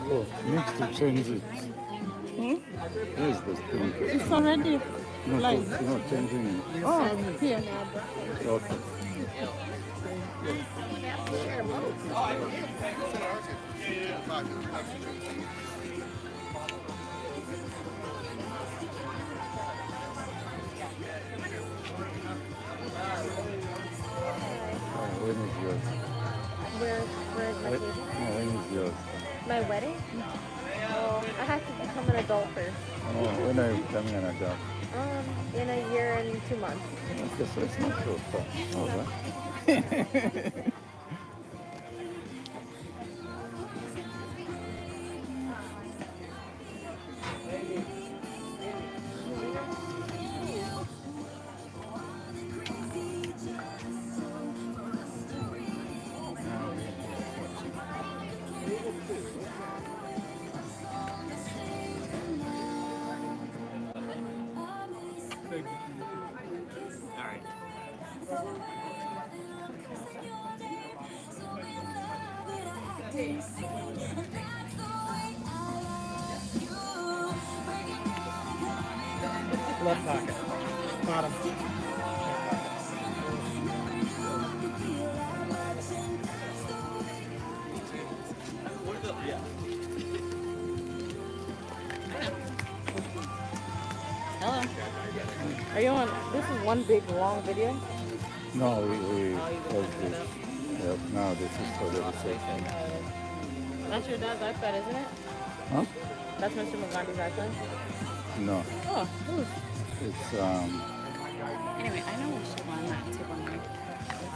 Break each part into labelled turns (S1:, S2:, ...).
S1: Oh, needs to change it.
S2: Hmm?
S1: Where's the thing?
S2: It's already
S1: No,
S2: like.
S1: no, changing it.
S2: Oh, here.
S1: Okay. When is yours?
S3: Where's my table?
S1: No, when is yours?
S3: My wedding? Oh, I have to become an adult first.
S1: No, when are you becoming an adult?
S3: In a year and 2 months.
S1: Okay, so it's not so far. All right.
S4: Left pocket. Bottom.
S2: Hello. Are you on? This is one big long video.
S1: No, we close this. Yep, now this is for the reception.
S2: That's your dad's iPad, isn't it?
S1: Huh?
S2: That's Mr. Magandi's iPad.
S1: No,
S2: Oh, who's?
S1: it's
S5: Anyway, I know what she won that tip on her.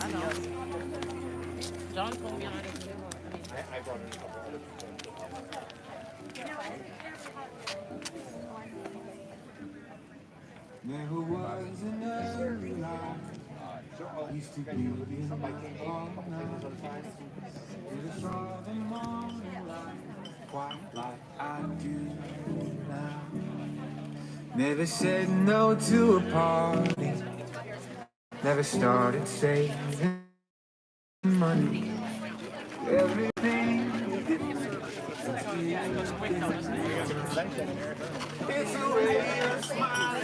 S2: I know. John told me I didn't.
S6: Never was another life. Used to be in all night. With a strong morning light, quite like I do now. Never said no to a party. Never started saving money. Everything it's the way you're smiling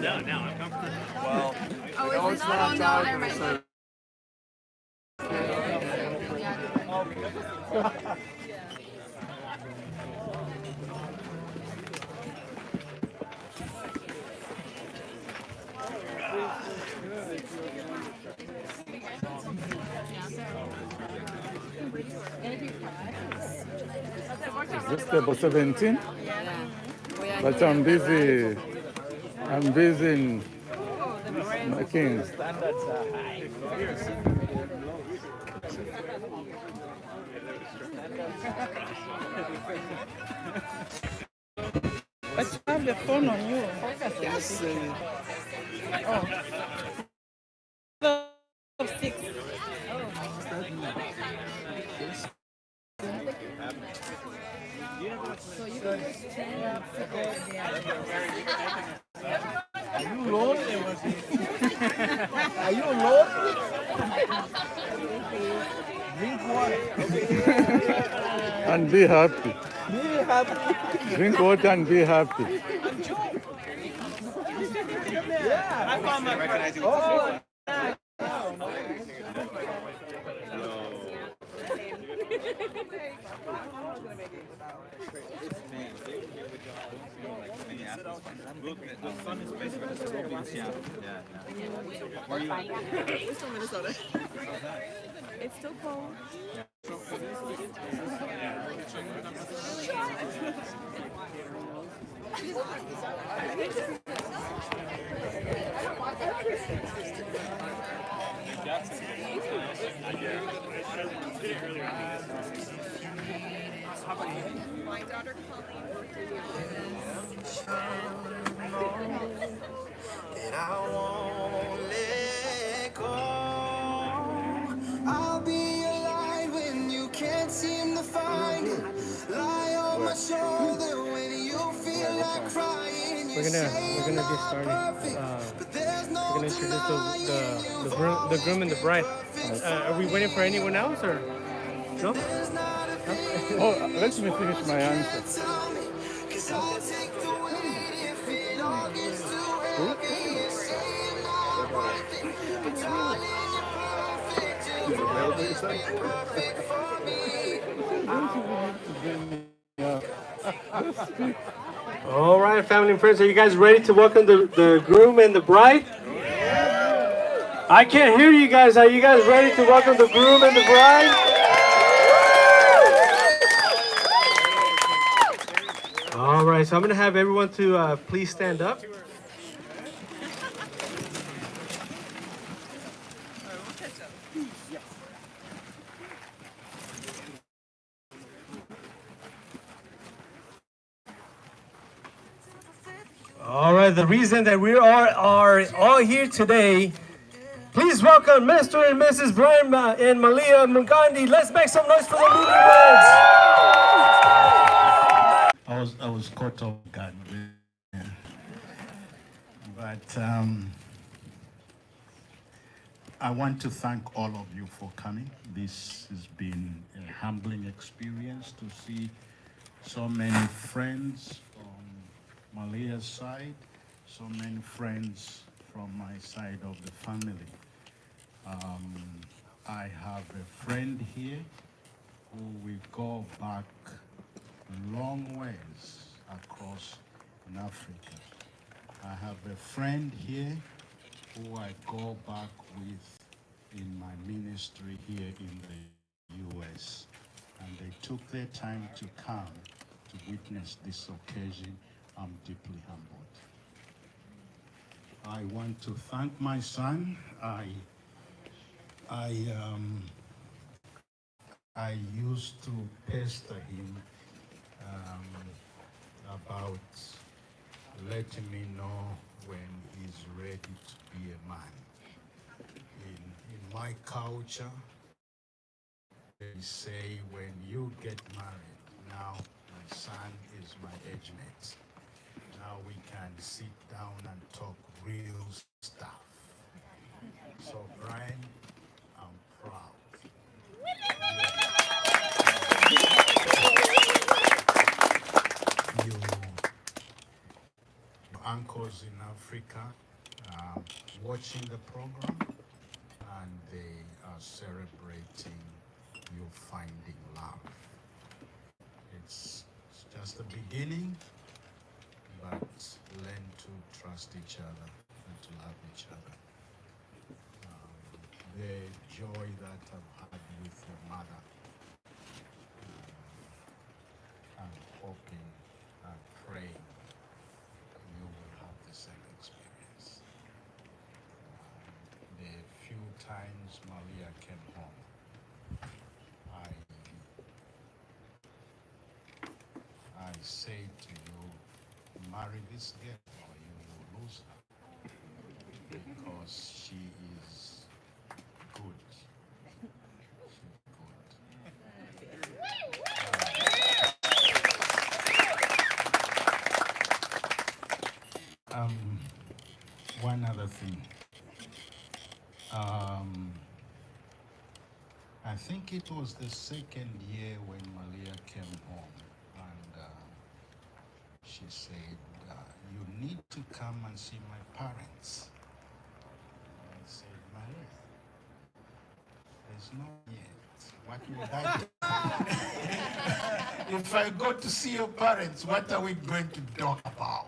S4: No, now I'm comfortable.
S7: Well, oh, it's not on now.
S1: is this table 17? But I'm busy. I'm busy in making.
S4: Standards are high.
S2: But you have the phone on you.
S4: Yes.
S2: Oh. 6.
S4: Are you alone? Are you alone? Drink water.
S1: And be happy.
S4: Be happy.
S1: Drink water and be happy.
S4: Yeah. I found my friend. Oh.
S7: We're still Minnesota. It's still cold. My daughter Colleen.
S6: that I won't let go. I'll be alive when you can't seem to find it. Lie on my shoulder when you feel like crying.
S4: we're gonna get started. We're gonna introduce the groom and the bride. Are we waiting for anyone else or no?
S1: Oh, let me finish my answer.
S4: All right, family and friends, are you guys ready to welcome the groom and the bride? I can't hear you guys. Are you guys ready to welcome the groom and the bride? All right, so I'm going to have everyone to please stand up. All right, the reason that we are all here today, please welcome Mr. and Mrs. Brian and Malia Mungandi. Let's make some noise for the newlyweds.
S8: I was caught off guard. Yeah. But I want to thank all of you for coming. This has been a humbling experience to see so many friends from Malia's side, so many friends from my side of the family. I have a friend here who we go back long ways across in Africa. I have a friend here who I go back with in my ministry here in the US. And they took their time to come to witness this occasion. I'm deeply humbled. I want to thank my son. I used to pester him about letting me know when he's ready to be a man. In my culture, they say when you get married, now my son is my age mate. Now we can sit down and talk real stuff. So Brian, I'm proud. Your uncles in Africa are watching the program and they are celebrating you finding love. It's just the beginning, but learn to trust each other and to love each other. The joy that I've had with your mother, I'm hoping and praying you will have the same experience. The few times Malia came home, I say to you, marry this girl or you will lose her, because she is good. She's good. One other thing. I think it was the second year when Malia came home and she said, you need to come and see my parents. I said, Malia, there's no yet. What would I do? If I go to see your parents, what are we going to talk about?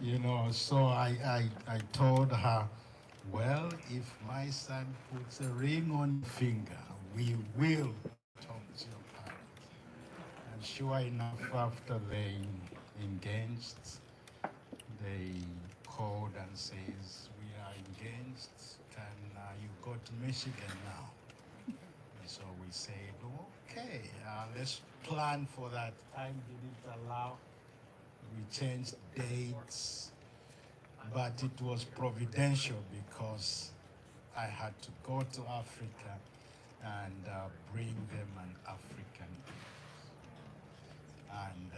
S8: You know, so I told her, well, if my son puts a ring on your finger, we will talk to your parents. And sure enough, after they engaged, they called and says, we are engaged, can you go to Michigan now? And so we said, okay, let's plan for that. Time didn't allow. We changed dates. But it was providential because I had to go to Africa and bring them an African gift. And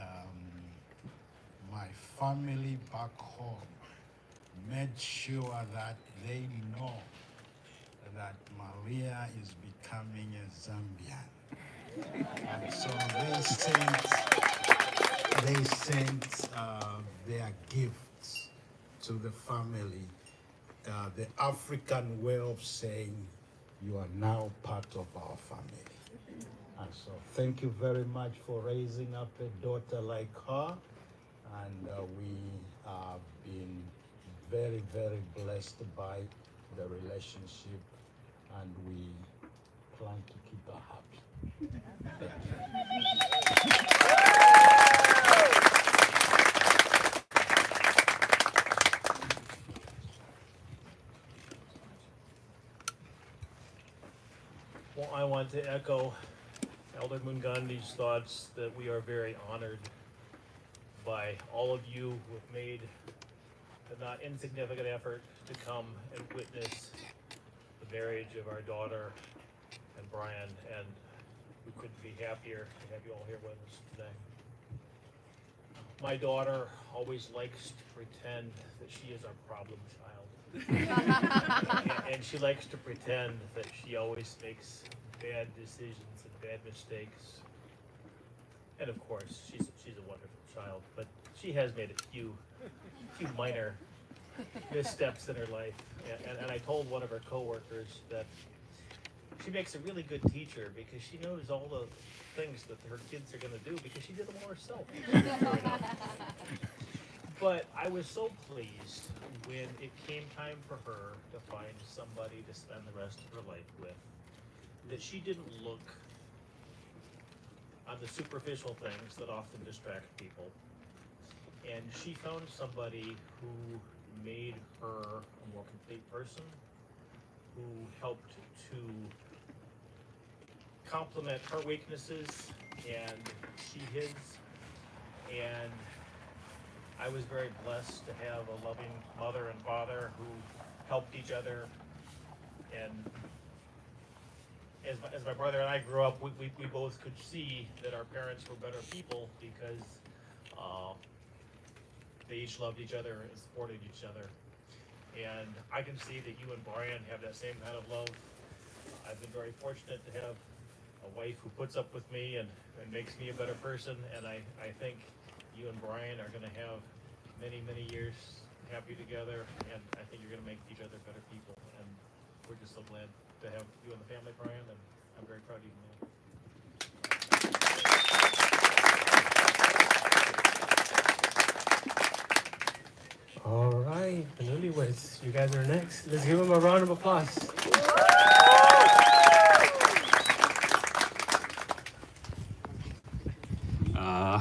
S8: my family back home made sure that they know that Malia is becoming a Zambian. And so they sent their gifts to the family, the African way of saying, you are now part of our family. And so thank you very much for raising up a daughter like her. And we have been very, very blessed by the relationship, and we plan to keep her happy. Thank you.
S4: Well, I want to echo Elder Mungandi's thoughts that we are very honored by all of you who have made a not insignificant effort to come and witness the marriage of our daughter and Brian, and we couldn't be happier to have you all here with us today. My daughter always likes to pretend that she is our problem child. and she likes to pretend that she always makes bad decisions and bad mistakes. And of course, she's a wonderful child, but she has made a few minor missteps in her life. And I told one of her coworkers that she makes a really good teacher because she knows all the things that her kids are going to do because she did them all herself. But I was so pleased when it came time for her to find somebody to spend the rest of her life with, that she didn't look on the superficial things that often distract people. And she found somebody who made her a more complete person, who helped to complement her weaknesses and she his. And I was very blessed to have a loving mother and father who helped each other. And as my brother and I grew up, we both could see that our parents were better people because they each loved each other and supported each other. And I can see that you and Brian have that same kind of love. I've been very fortunate to have a wife who puts up with me and makes me a better person. And I think you and Brian are going to have many, many years happy together. And I think you're going to make each other better people. And we're just so glad to have you in the family, Brian. And I'm very proud of you, man. All right, the newlyweds, you guys are next. Let's give them a round of applause.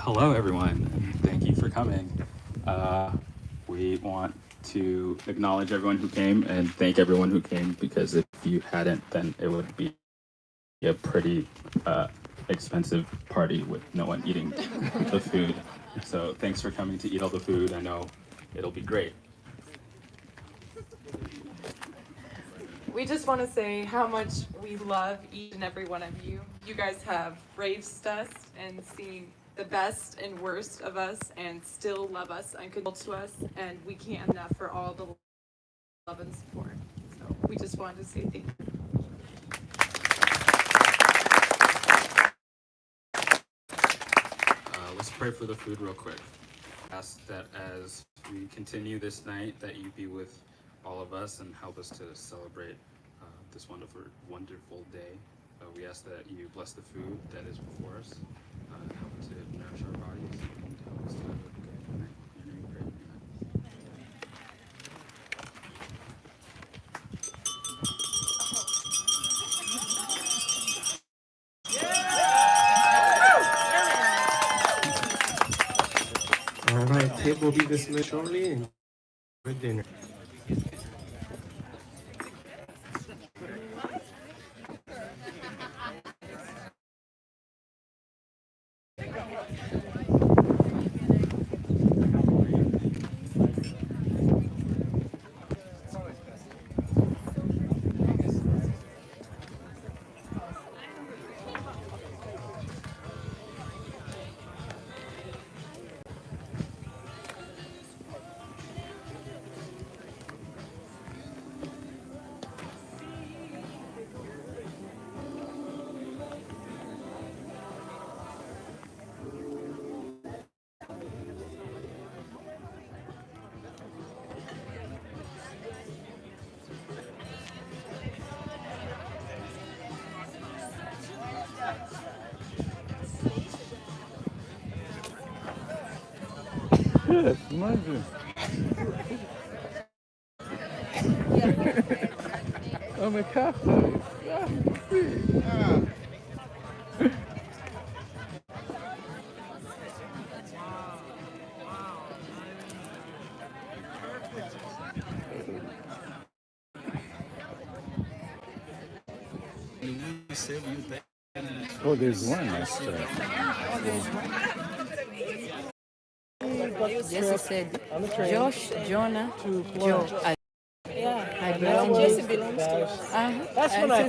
S9: Hello, everyone, and thank you for coming. We want to acknowledge everyone who came and thank everyone who came, because if you hadn't, then it would be a pretty expensive party with no one eating the food. So thanks for coming to eat all the food. I know it'll be great.
S10: We just want to say how much we love each and every one of you. You guys have raised us and seen the best and worst of us and still love us unconditional to us, and we can't enough for all the love and support. So we just wanted to say thank you.
S9: Let's pray for the food real quick. Ask that as we continue this night, that you be with all of us and help us to celebrate this wonderful day. We ask that you bless the food that is before us, help to nourish our bodies, and help us to have a good night. In your name we pray.
S4: All right, table will be dismissed shortly and with dinner.
S1: Yes, imagine. I'm a Catholic. Yeah, see. Oh, there's one extra.
S2: Jesse said, Josh, Jonah, Joe. Yeah, Jesse belongs to us. That's when I